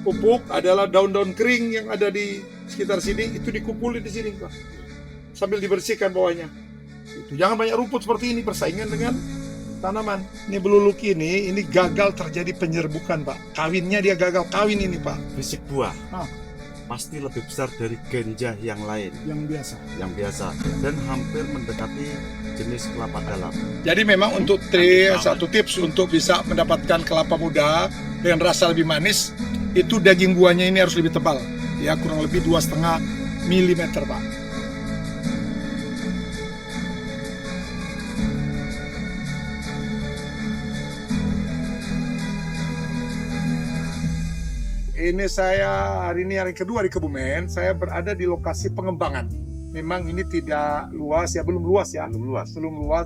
pupuk adalah daun-daun kering yang ada di sekitar sini, itu dikumpulin di sini Pak, sambil dibersihkan bawahnya. Itu jangan banyak rumput seperti ini, persaingan dengan tanaman. Ini beluluki ini gagal terjadi penyerbukan Pak, kawinnya dia gagal kawin ini Pak. Fisik buah Ah. pasti lebih besar dari ganja yang lain, Yang biasa. dan hampir mendekati jenis kelapa dalam. Jadi memang untuk satu tips untuk bisa mendapatkan kelapa muda dengan rasa lebih manis, itu daging buahnya ini harus lebih tebal, ya kurang lebih 2,5 mm Pak. Ini saya hari ini hari kedua di Kebumen, saya berada di lokasi pengembangan. Memang ini tidak luas ya, belum luas,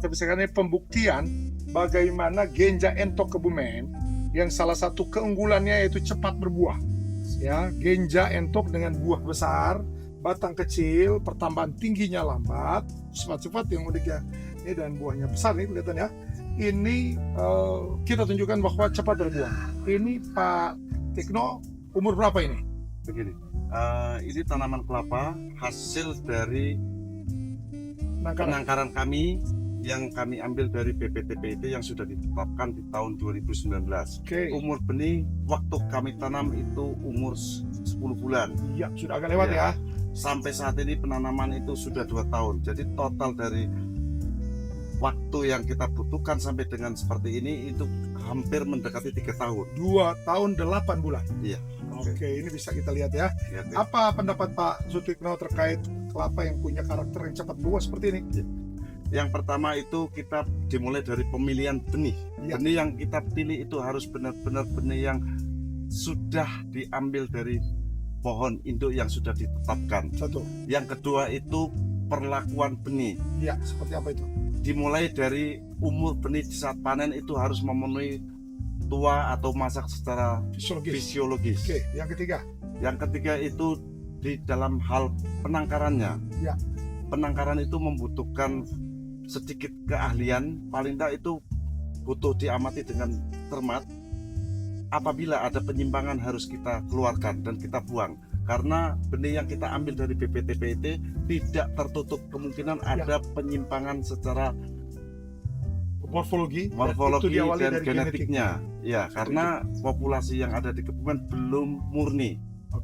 tapi sekarang ini pembuktian bagaimana Genja Entok Kebumen yang salah satu keunggulannya yaitu cepat berbuah. Ya, Genja Entok dengan buah besar, batang kecil, pertambahan tingginya lambat, cepat-cepat yang uniknya. Ini dan buahnya besar nih kelihatan ya. Ini kita tunjukkan bahwa cepat berbuah. Ini Pak Tikno umur berapa ini? Begini, ini tanaman kelapa hasil dari penangkaran kami yang kami ambil dari BPTPIT yang sudah ditetapkan di tahun 2019. Oke. Umur benih waktu kami tanam itu umur 10 bulan. Iya, sudah agak lewat ya. Sampai saat ini penanaman itu sudah 2 tahun. Jadi total dari waktu yang kita butuhkan sampai dengan seperti ini itu hampir mendekati 3 tahun. 2 tahun 8 bulan. Iya. Oke, ini bisa kita lihat ya. Lihat ya. Apa pendapat Pak Sutikno terkait kelapa yang punya karakter yang cepat buah seperti ini? Yang pertama itu kita dimulai dari pemilihan benih. Ya. Benih yang kita pilih itu harus benar-benar benih yang sudah diambil dari pohon induk yang sudah ditetapkan. Satu. Yang kedua itu perlakuan benih. Ya, seperti apa itu? Dimulai dari umur benih di saat panen itu harus memenuhi tua atau masak secara fisiologis. Oke, yang ketiga. Yang ketiga itu di dalam hal penangkarannya. Ya. Penangkaran itu membutuhkan sedikit keahlian, paling tidak itu butuh diamati dengan cermat. Apabila ada penyimpangan harus kita keluarkan dan kita buang, karena benih yang kita ambil dari BPTPIT tidak tertutup kemungkinan ada penyimpangan secara morfologi dan genetiknya. Ya, karena populasi yang ada di Kebumen belum murni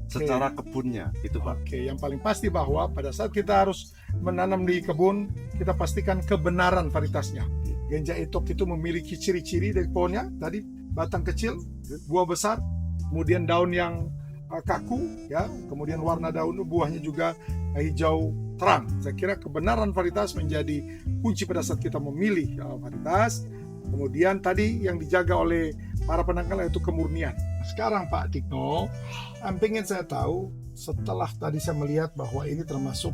secara kebunnya, itu Pak. Oke, yang paling pasti bahwa pada saat kita harus menanam di kebun, kita pastikan kebenaran varietasnya. Genja Entok itu memiliki ciri-ciri dari pohonnya, tadi batang kecil, buah besar, kemudian daun yang kaku, ya, kemudian warna daun buahnya juga hijau terang. Saya kira kebenaran varietas menjadi kunci pada saat kita memilih varietas. Kemudian tadi yang dijaga oleh para penangkal yaitu kemurnian. Sekarang Pak Tikno, pengen saya tahu setelah tadi saya melihat bahwa ini termasuk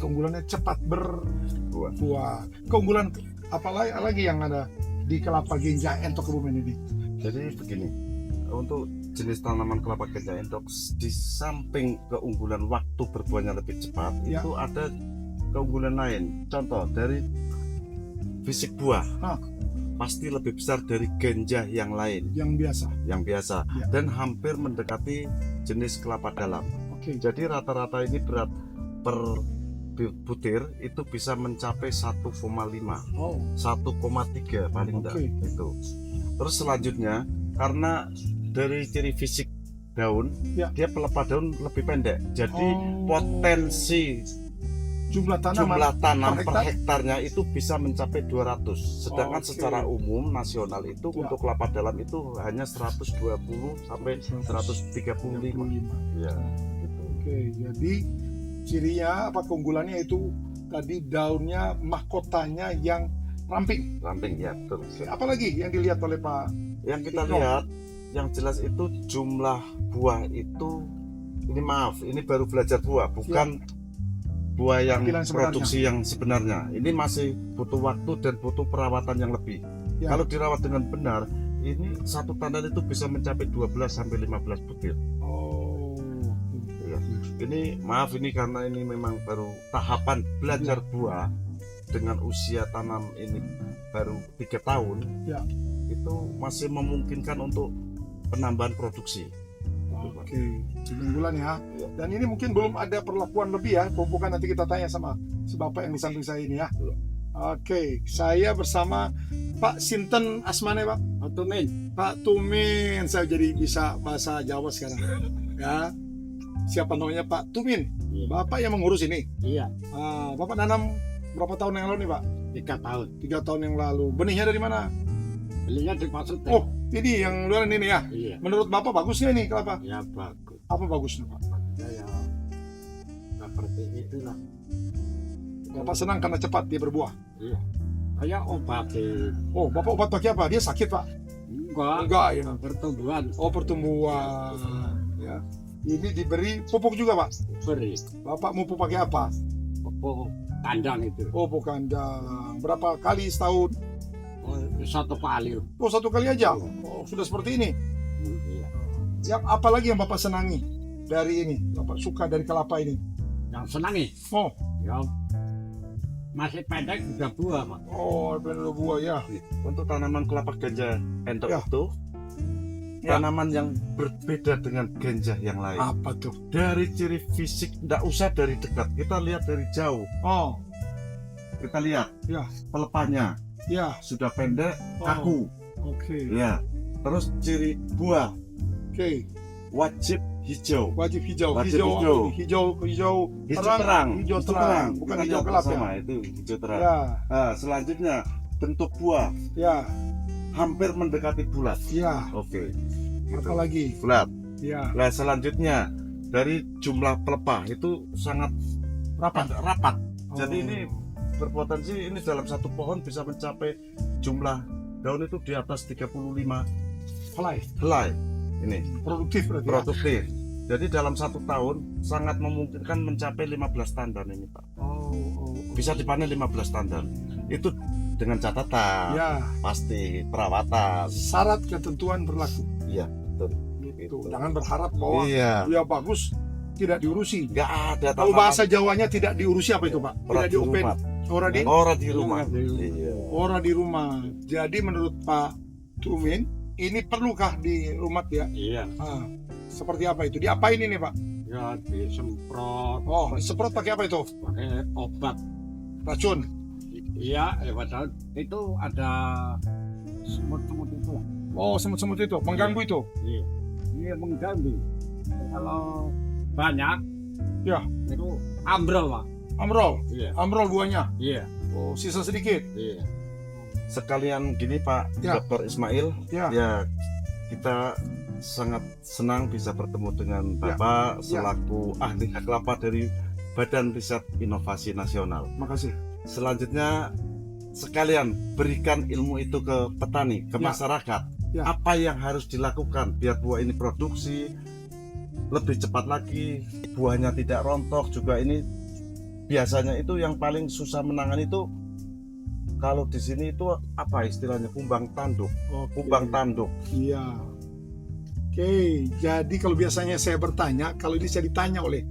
keunggulannya cepat berbuah. Keunggulan apa lagi yang ada di kelapa Genja Entok Kebumen ini? Jadi begini, untuk jenis tanaman kelapa Genja Entok di samping keunggulan waktu berbuahnya lebih cepat, itu ada keunggulan lain. Contoh dari fisik buah. Pasti lebih besar dari ganja yang lain, yang biasa ya. Dan hampir mendekati jenis kelapa dalam. Oke. Jadi rata-rata ini berat per butir itu bisa mencapai 1,5 1,3 paling enggak itu. Terus selanjutnya karena dari ciri fisik daun, dia pelepah daun lebih pendek, jadi potensi jumlah tanam per hektarnya itu bisa mencapai 200. Sedangkan secara umum nasional itu untuk kelapa dalam itu hanya 120 sampai 135. Ya, gitu. Oke, jadi cirinya apa keunggulannya itu tadi daunnya mahkotanya yang ramping ya, betul. Apalagi yang dilihat oleh Pak? Yang kita lihat yang jelas itu jumlah buah itu ini baru belajar buah, bukan buah yang produksi yang sebenarnya. Ini masih butuh waktu dan butuh perawatan yang lebih. Kalau dirawat dengan benar, ini satu tandan itu bisa mencapai 12 sampai 15 butir. Ya. Ini maaf ini karena ini memang baru tahapan belajar buah dengan usia tanam ini baru 3 tahun. Itu masih memungkinkan untuk penambahan produksi. itu, Pak. Oke, 9 bulan ya. Iya. Dan ini mungkin belum ada perlakuan lebih ya, pupukan nanti kita tanya sama si bapak yang di samping saya ini ya. Iya. Oke, saya bersama Pak Sinten Asmane Pak. Tumin. Pak Tumin, saya jadi bisa bahasa Jawa sekarang. Ya, siapa namanya Pak Tumin? Iya. Bapak yang mengurus ini. Iya, Bapak nanam berapa tahun yang lalu nih Pak? 3 tahun. 3 tahun yang lalu. Benihnya dari mana? Belinya di Pasut. Oh, ini yang luar ini ya. Iya, Menurut Bapak bagus nggak ini kelapa? ya bagus. Apa bagusnya Pak? Saya seperti itulah. Bapak senang karena cepat dia berbuah. Iya. Saya obatin. Oh, Bapak obat pakai apa? Dia sakit Pak? Enggak ya. Pertumbuhan Oh, pertumbuhan. Ya. Ini diberi pupuk juga Pak. beri. Bapak mau pupuk pakai apa? Pupuk kandang itu. Oh, pupuk kandang. Berapa kali setahun? Oh, 1 kali. Oh, 1 kali aja. Oh, sudah seperti ini. Iya. Yang apa lagi yang Bapak senangi dari ini? Bapak suka dari kelapa ini? Yang senangi. Oh, Ya. Masih pendek juga buah, Pak. oh, benar buah ya. Untuk tanaman kelapa ganja entok Ya. itu Ya. tanaman yang berbeda dengan ganja yang lain. Apa tuh? Dari ciri fisik, tidak usah dari dekat, kita lihat dari jauh. Oh, Kita lihat Ya. pelepahnya ya. sudah pendek, Oh. kaku. Oke. Ya. Terus ciri buah Oke. wajib hijau. Wajib hijau. Wajib hijau. hijau. Hijau. Hijau. Hijau terang. Hijau terang. Bukan hijau gelap ya. sama itu hijau terang. Ya. Nah, selanjutnya bentuk buah Ya. hampir mendekati bulat. Ya. Oke. Apa lagi? Bulat. Ya. Nah, selanjutnya dari jumlah pelepah itu sangat rapat. Jadi Oh. ini berpotensi ini dalam satu pohon bisa mencapai jumlah daun itu di atas 35 Fly. helai. Ini Produktif berarti. Ya? produktif. Jadi dalam 1 tahun sangat memungkinkan mencapai 15 tandan ini, Pak. Oh. Bisa dipanen 15 tandan. Itu dengan catatan Ya. pasti perawatan. Syarat ketentuan berlaku. Iya, betul. Gitu. Jangan berharap bahwa Iya. dia bagus tidak diurusi. Nggak ada Kalau tanaman bahasa Jawanya tidak diurusi apa itu Pak? orang Tidak di diopen. rumah. Orang di Orang di rumah. Orang di rumah. Iya. orang di rumah. Jadi menurut Pak Tumin, ini perlukah di rumah ya? Iya. Seperti apa itu? Diapain ini Pak? Ya disemprot. Oh, disemprot pakai apa itu? Pakai obat. Racun. Iya, padahal itu ada semut-semut itu. Oh, semut-semut itu mengganggu itu. Iya. Ini mengganggu. Kalau banyak, Ya. itu ambrol, Pak. Amrol. Iya. Amrol buahnya. Iya. Oh, sisa sedikit. Iya. Sekalian gini Pak Ya. Dr. Ismail, Ya. ya kita sangat senang bisa bertemu dengan Ya. Bapak Ya. selaku ahli hak kelapa dari Badan Riset Inovasi Nasional. Makasih. Selanjutnya sekalian berikan ilmu itu ke petani, ke Ya. masyarakat. Ya. Apa yang harus dilakukan biar buah ini produksi lebih cepat lagi, buahnya tidak rontok juga. Ini biasanya itu yang paling susah menangani itu kalau di sini itu apa istilahnya kumbang tanduk. Oke. Kumbang tanduk. Iya. Oke, jadi kalau biasanya saya bertanya, kalau ini saya ditanya oleh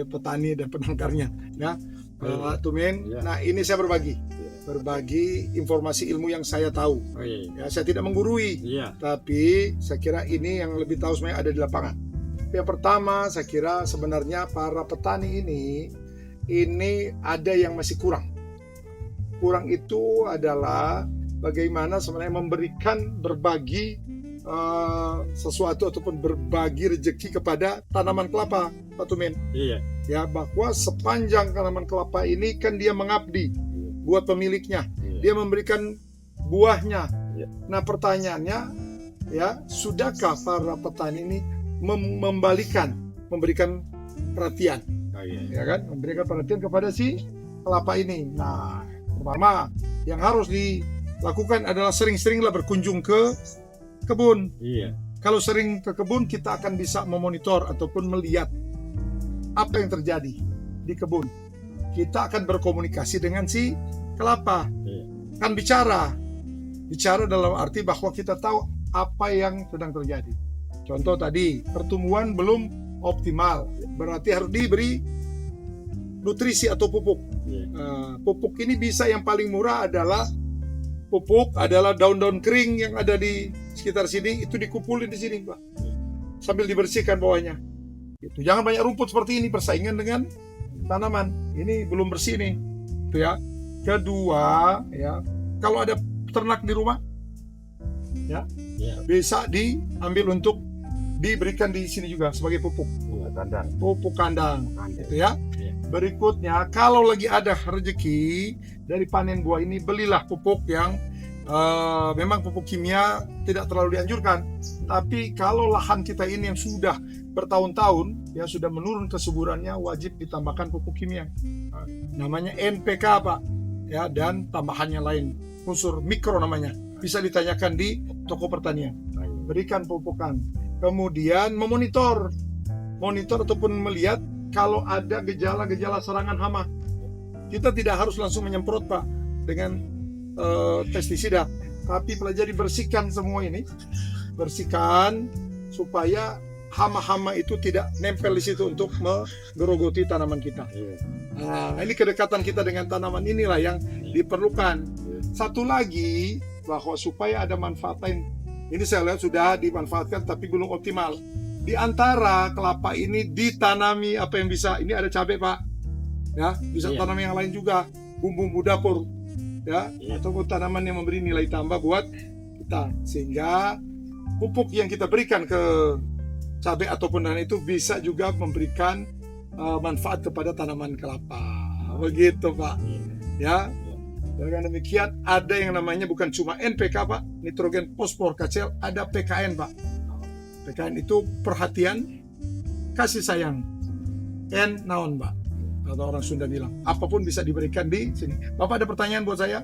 petani dan penangkarnya, ya, Pak Tumin. Iya. Nah, ini saya berbagi informasi ilmu yang saya tahu. Oh, iya. Ya, saya tidak menggurui, Iya. tapi saya kira ini yang lebih tahu sebenarnya ada di lapangan. Yang pertama, saya kira sebenarnya para petani ini ada yang masih kurang. Kurang itu adalah bagaimana sebenarnya memberikan berbagi sesuatu ataupun berbagi rezeki kepada tanaman kelapa, Pak Tumin. Iya. Ya, bahwa sepanjang tanaman kelapa ini kan dia mengabdi buat pemiliknya. Iya. Dia memberikan buahnya. Iya. Nah, pertanyaannya, ya, sudahkah para petani ini memberikan perhatian, Oh, iya. ya kan? Memberikan perhatian kepada si kelapa ini. Nah, pertama yang harus dilakukan adalah sering-seringlah berkunjung ke kebun. Iya. Kalau sering ke kebun, kita akan bisa memonitor ataupun melihat apa yang terjadi di kebun. Kita akan berkomunikasi dengan si kelapa. Iya. Kan bicara dalam arti bahwa kita tahu apa yang sedang terjadi. Contoh tadi, pertumbuhan belum optimal, berarti harus diberi nutrisi atau pupuk. Iya. Pupuk ini bisa yang paling murah adalah daun-daun kering yang ada di sekitar sini, itu dikumpulin di sini, Pak. sambil dibersihkan bawahnya. Itu jangan banyak rumput seperti ini, persaingan dengan tanaman. Ini belum bersih nih. Itu ya. Kedua, ya, kalau ada ternak di rumah, ya, bisa diambil untuk diberikan di sini juga sebagai pupuk. Pupuk kandang. Itu ya. Berikutnya, kalau lagi ada rezeki dari panen buah ini, belilah pupuk yang memang pupuk kimia tidak terlalu dianjurkan. Tapi kalau lahan kita ini yang sudah bertahun-tahun, ya sudah menurun kesuburannya, wajib ditambahkan pupuk kimia. Namanya NPK, Pak. Ya, dan tambahannya lain, unsur mikro namanya. Bisa ditanyakan di toko pertanian. Berikan pupukan. Kemudian memonitor ataupun melihat kalau ada gejala-gejala serangan hama. Kita tidak harus langsung menyemprot, Pak, dengan pestisida, tapi pelajari bersihkan semua ini, bersihkan supaya hama-hama itu tidak nempel di situ untuk menggerogoti tanaman kita. Nah, ini kedekatan kita dengan tanaman inilah yang diperlukan. Satu lagi, bahwa supaya ada manfaat lain, ini saya lihat sudah dimanfaatkan tapi belum optimal. Di antara kelapa ini ditanami apa yang bisa. Ini ada cabai, Pak, ya, bisa tanam yang lain juga, bumbu-bumbu dapur, ya, ataupun tanaman yang memberi nilai tambah buat kita, sehingga pupuk yang kita berikan ke cabai ataupun dan itu bisa juga memberikan manfaat kepada tanaman kelapa. Begitu, Pak, ya. Dengan demikian ada yang namanya bukan cuma NPK, Pak, nitrogen, fosfor, kacel, ada PKN, Pak. PKN itu perhatian, kasih sayang. N naon, Pak, atau orang Sunda bilang, apapun bisa diberikan di sini. Bapak ada pertanyaan buat saya?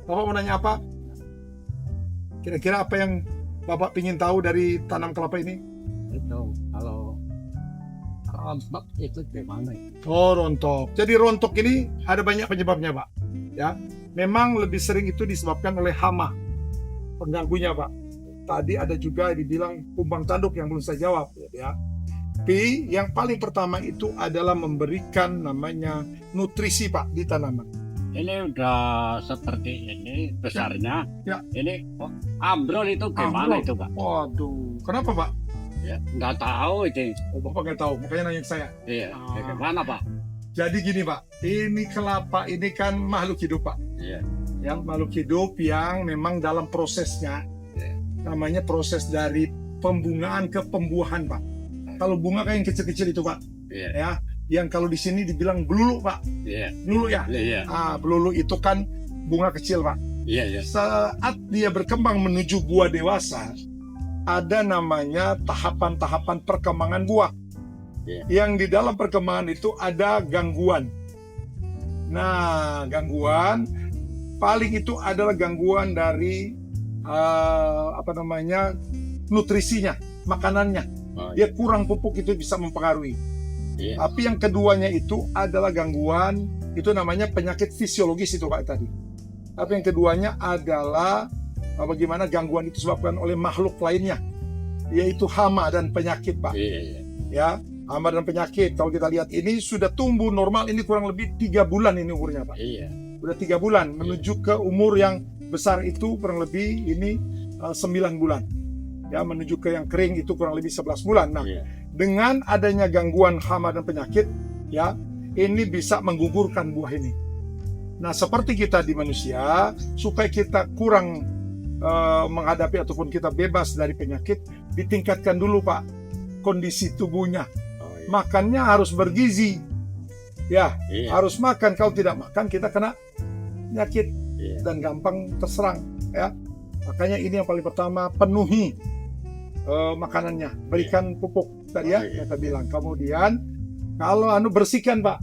Bapak mau nanya apa? Kira-kira apa yang Bapak ingin tahu dari tanam kelapa ini? Itu kalau rontok itu gimana? Oh, rontok. Jadi rontok ini ada banyak penyebabnya, Pak. Ya, memang lebih sering itu disebabkan oleh hama pengganggunya, Pak. Tadi ada juga dibilang kumbang tanduk yang belum saya jawab, ya. Tapi yang paling pertama itu adalah memberikan namanya nutrisi, Pak, di tanaman. Ini udah seperti ini besarnya. Ya. Ini ambrol itu gimana Ambrol. itu, Pak? Waduh, kenapa, Pak? Ya, nggak tahu itu. Oh, Bapak nggak tahu, makanya nanya ke saya. Iya, gimana, Pak? Jadi gini, Pak, ini kelapa ini kan makhluk hidup, Pak. Iya. Yang makhluk hidup yang memang dalam prosesnya, namanya proses dari pembungaan ke pembuahan, Pak. Kalau bunga kan yang kecil-kecil itu, Pak, ya, yang kalau di sini dibilang belulu, Pak. Belulu ya. Belulu itu kan bunga kecil, Pak. Saat dia berkembang menuju buah dewasa, ada namanya tahapan-tahapan perkembangan buah. Yang di dalam perkembangan itu ada gangguan. Nah, gangguan paling itu adalah gangguan dari nutrisinya, makanannya. Dia kurang pupuk, itu bisa mempengaruhi. Tapi yang keduanya itu adalah gangguan, itu namanya penyakit fisiologis itu, Pak, tadi. Tapi yang keduanya adalah bagaimana gangguan itu disebabkan oleh makhluk lainnya, yaitu hama dan penyakit, Pak. Ya, hama dan penyakit. Kalau kita lihat ini sudah tumbuh normal, ini kurang lebih 3 bulan ini umurnya, Pak. Udah 3 bulan menuju ke umur yang besar itu kurang lebih ini 9 bulan. Ya, menuju ke yang kering itu kurang lebih 11 bulan. Nah, dengan adanya gangguan hama dan penyakit, ya, ini bisa menggugurkan buah ini. Nah, seperti kita di manusia, supaya kita kurang menghadapi ataupun kita bebas dari penyakit, ditingkatkan dulu, Pak, kondisi tubuhnya. Makannya harus bergizi, ya, harus makan. Kalau tidak makan, kita kena penyakit dan gampang terserang, ya. Makanya ini yang paling pertama, penuhi makanannya, berikan pupuk tadi, ya, kita bilang. Kemudian kalau bersihkan, Pak,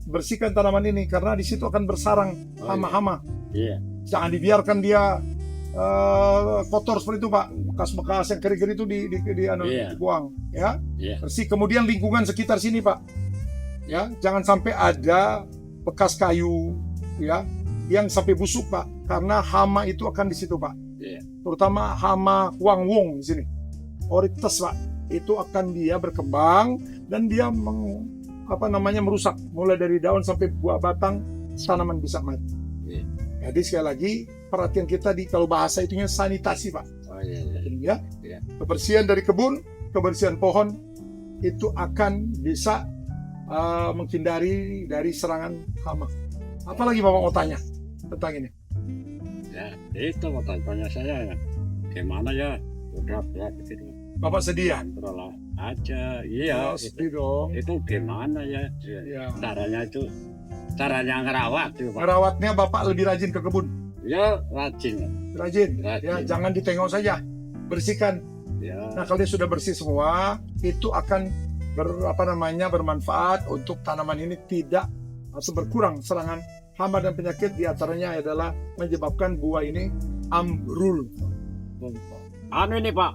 bersihkan tanaman ini karena di situ akan bersarang hama-hama. Jangan dibiarkan dia kotor seperti itu, Pak. Bekas-bekas yang kering-kering itu dibuang, ya. Bersih. Kemudian lingkungan sekitar sini, Pak, ya, jangan sampai ada bekas kayu, ya, yang sampai busuk, Pak, karena hama itu akan di situ, Pak. Terutama hama huangwong di sini, orites, Pak, itu akan dia berkembang dan dia merusak mulai dari daun sampai buah batang, tanaman bisa mati. Jadi sekali lagi perhatian kita kalau bahasa itunya sanitasi, Pak. Ya, kebersihan dari kebun, kebersihan pohon itu akan bisa menghindari dari serangan hama. Apalagi Bapak mau tanya tentang ini? Ya, itu mau tanya saya ya. Gimana ya? Udah begitu. Bapak sedih ya? Kontrol aja. Iya. Sedih dong. Itu gimana ya? Ya. Caranya ngerawat tuh, Pak. Ngerawatnya Bapak lebih rajin ke kebun. Ya, rajin. Rajin. Rajin. Ya, jangan ditengok saja. Bersihkan. Ya. Nah, kalau dia sudah bersih semua, itu akan bermanfaat untuk tanaman ini tidak atau berkurang serangan hama dan penyakit. Di antaranya adalah menyebabkan buah ini ambrul. Ini Pak,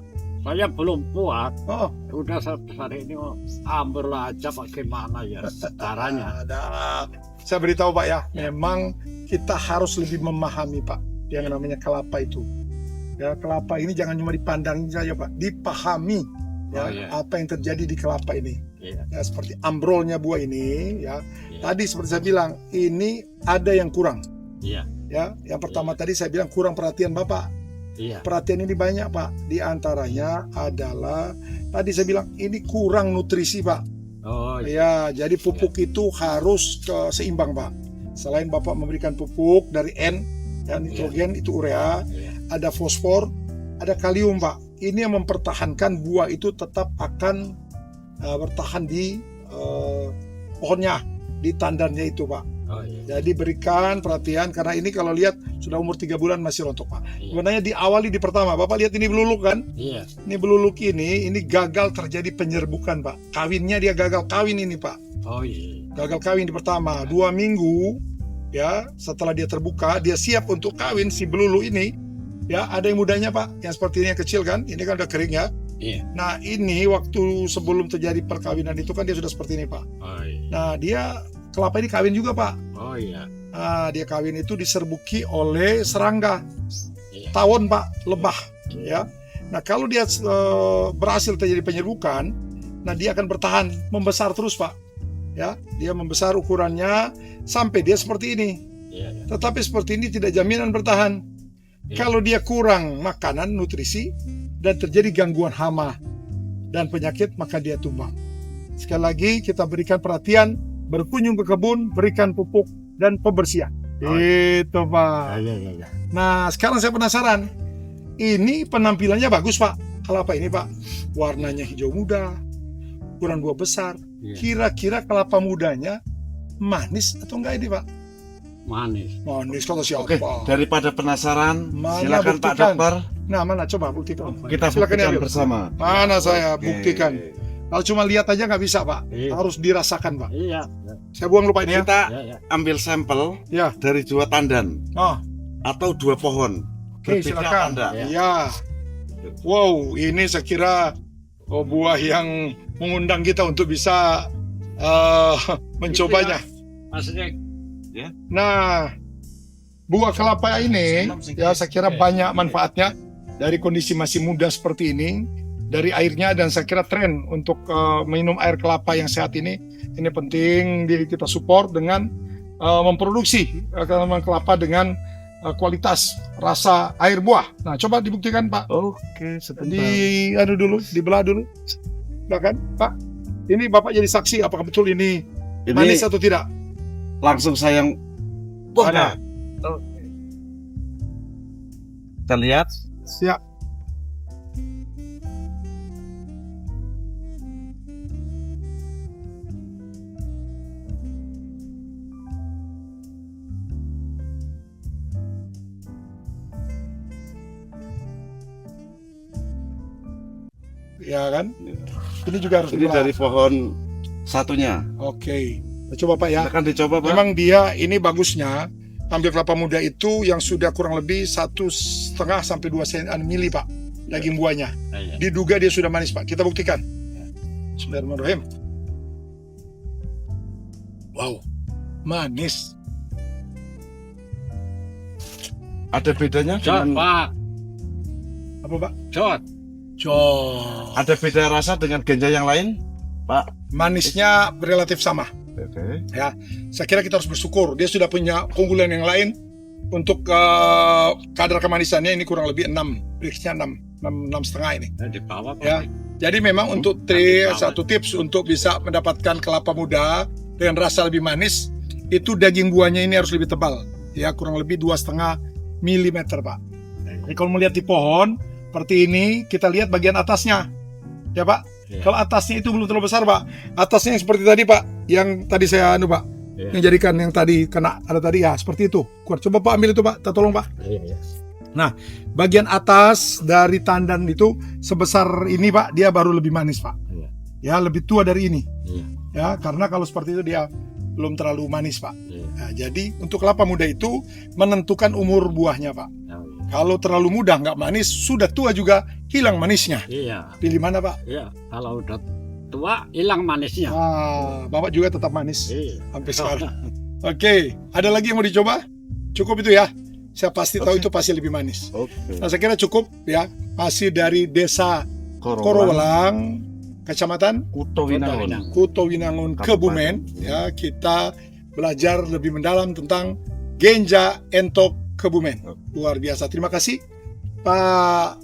saya belum puas. Oh, Udah sebesar ini ambil aja Pak, gimana ya caranya? ada. Saya beritahu Pak ya, memang kita harus lebih memahami Pak yang namanya kelapa itu. Ya, kelapa ini jangan cuma dipandang saja Pak, dipahami ya apa yang terjadi di kelapa ini. Iya. Ya, seperti ambrolnya buah ini ya. Iya. Tadi seperti saya bilang, ini ada yang kurang. Iya. Ya, yang pertama tadi saya bilang kurang perhatian Bapak. Iya. Perhatian ini banyak Pak. Di antaranya adalah tadi saya bilang ini kurang nutrisi Pak. Oh iya. Ya, jadi pupuk itu harus seimbang Pak. Selain Bapak memberikan pupuk dari N, ya, nitrogen itu urea, Iya. ada fosfor, ada kalium Pak. Ini yang mempertahankan buah itu tetap akan bertahan di pohonnya, di tandannya itu Pak. Oh iya. Jadi berikan perhatian karena ini kalau lihat sudah umur 3 bulan masih rontok Pak. Iya. Sebenarnya diawali di pertama, Bapak lihat ini beluluk kan? Iya. Ini beluluk ini gagal terjadi penyerbukan Pak. Kawinnya dia gagal kawin ini Pak. Oh iya. Gagal kawin di pertama, 2 minggu ya setelah dia terbuka, dia siap untuk kawin si belulu ini. Ya, ada yang mudanya Pak, yang seperti ini yang kecil kan? Ini kan udah kering ya. Iya. Nah, ini waktu sebelum terjadi perkawinan itu kan dia sudah seperti ini Pak. Oh iya. Nah, dia kelapa ini kawin juga Pak. Oh iya. Nah, dia kawin itu diserbuki oleh serangga, Iya. tawon Pak, lebah, ya. Nah, kalau dia berhasil terjadi penyerbukan, nah dia akan bertahan, membesar terus Pak, ya. Dia membesar ukurannya sampai dia seperti ini. Iya. Tetapi seperti ini tidak jaminan bertahan. Iya. Kalau dia kurang makanan, nutrisi, dan terjadi gangguan hama dan penyakit, maka dia tumbang. Sekali lagi kita berikan perhatian, berkunjung ke kebun, berikan pupuk dan pembersihan. Oh. Itu Pak. Iya. Nah, sekarang saya penasaran. Ini penampilannya bagus Pak. Kelapa ini Pak, warnanya hijau muda, ukuran buah besar. Iya. Kira-kira kelapa mudanya manis atau enggak ini Pak? Manis. Manis kata siapa? Oke, daripada penasaran, Mana silakan Pak buktikan? Dokter, Nah, mana coba buktikan. kita Silakan buktikan diambil. bersama. Mana saya Oke. buktikan. Kalau cuma lihat aja nggak bisa Pak, Iya. harus dirasakan Pak. Iya. Saya buang lupa ini ya. Kita Iya. ambil sampel Ya, dari 2 tandan oh, atau 2 pohon. oke Berbeda silakan. tanda. Ya. Wow, ini saya kira buah yang mengundang kita untuk bisa mencobanya. Maksudnya Nah, buah kelapa ini ya saya kira banyak manfaatnya dari kondisi masih muda seperti ini, dari airnya, dan saya kira tren untuk minum air kelapa yang sehat ini penting kita support dengan memproduksi kelapa dengan kualitas rasa air buah. Nah, coba dibuktikan Pak. Oke, sebentar. Dibelah dulu. Silakan Pak. Ini Bapak jadi saksi apakah betul ini Ini manis atau tidak? langsung saya yang Ada. Kita lihat. Siap. Ya kan? Ini juga harus Ini dibelah. dari pohon satunya. Oke. Kita coba Pak ya. Silakan dicoba Pak. Memang dia ini bagusnya ambil kelapa muda itu yang sudah kurang lebih 1,5 sampai 2 mili Pak daging buahnya. iya. Diduga dia sudah manis Pak. Kita buktikan. Bismillahirrahmanirrahim. Wow, manis. Ada bedanya Jod, dengan Pak. Apa Pak? Jod. Cok. ada beda rasa dengan ganja yang lain, Pak? Manisnya relatif sama. Oke. Ya, saya kira kita harus bersyukur. Dia sudah punya keunggulan yang lain untuk kadar kemanisannya ini kurang lebih 6, BRICS-nya 6. 6,5 ini. Di bawah Ya. Jadi memang untuk satu tips untuk bisa mendapatkan kelapa muda dengan rasa lebih manis, itu daging buahnya ini harus lebih tebal, ya kurang lebih 2,5 mm, Pak. Jadi kalau melihat di pohon seperti ini, kita lihat bagian atasnya, ya Pak. Iya. Kalau atasnya itu belum terlalu besar, Pak. Atasnya yang seperti tadi, Pak, yang tadi saya Pak, Iya. yang jadikan yang tadi kena ada tadi ya seperti itu. Coba Pak ambil itu, Pak. Tolong Pak. Iya. Nah, bagian atas dari tandan itu sebesar ini, Pak, dia baru lebih manis, Pak. Iya. Ya, lebih tua dari ini. Iya. Ya, karena kalau seperti itu dia belum terlalu manis, Pak. Iya. Nah, jadi untuk kelapa muda itu menentukan umur buahnya, Pak. Oh, iya. Kalau terlalu muda nggak manis, sudah tua juga hilang manisnya. Iya. Pilih mana, Pak? Iya. Kalau udah tua hilang manisnya. Ah, Bapak juga tetap manis Iya. sampai sekarang. Oke, ada lagi yang mau dicoba? Cukup itu ya. Saya pasti tahu itu pasti lebih manis. Oke. Nah, saya kira cukup ya. Masih dari Desa Korowelang, Kecamatan Kuto Winangun. Kuto Winangun, Kebumen. Ya, kita belajar lebih mendalam tentang Genja Entok Kebumen. Luar biasa. Terima kasih Pak.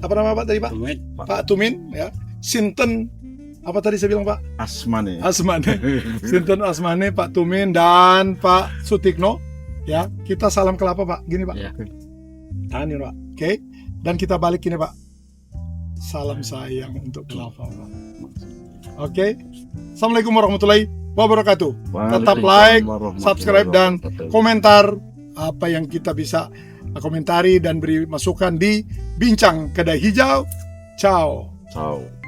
Apa nama Pak tadi Pak? Tumit. Pak Tumin. Ya. Sinten. Apa tadi saya bilang Pak? Asmane. Asmane. Sinten Asmane, Pak Tumin dan Pak Sutikno. Ya, kita salam kelapa Pak. Gini Pak. Iya. Tahan ini Pak. Oke. Dan kita balik ini Pak. Salam sayang untuk kelapa Pak. Oke. Assalamualaikum warahmatullahi wabarakatuh. Tetap like, subscribe, dan komentar apa yang kita bisa komentari dan beri masukan di Bincang Kedai Hijau. Ciao. Ciao.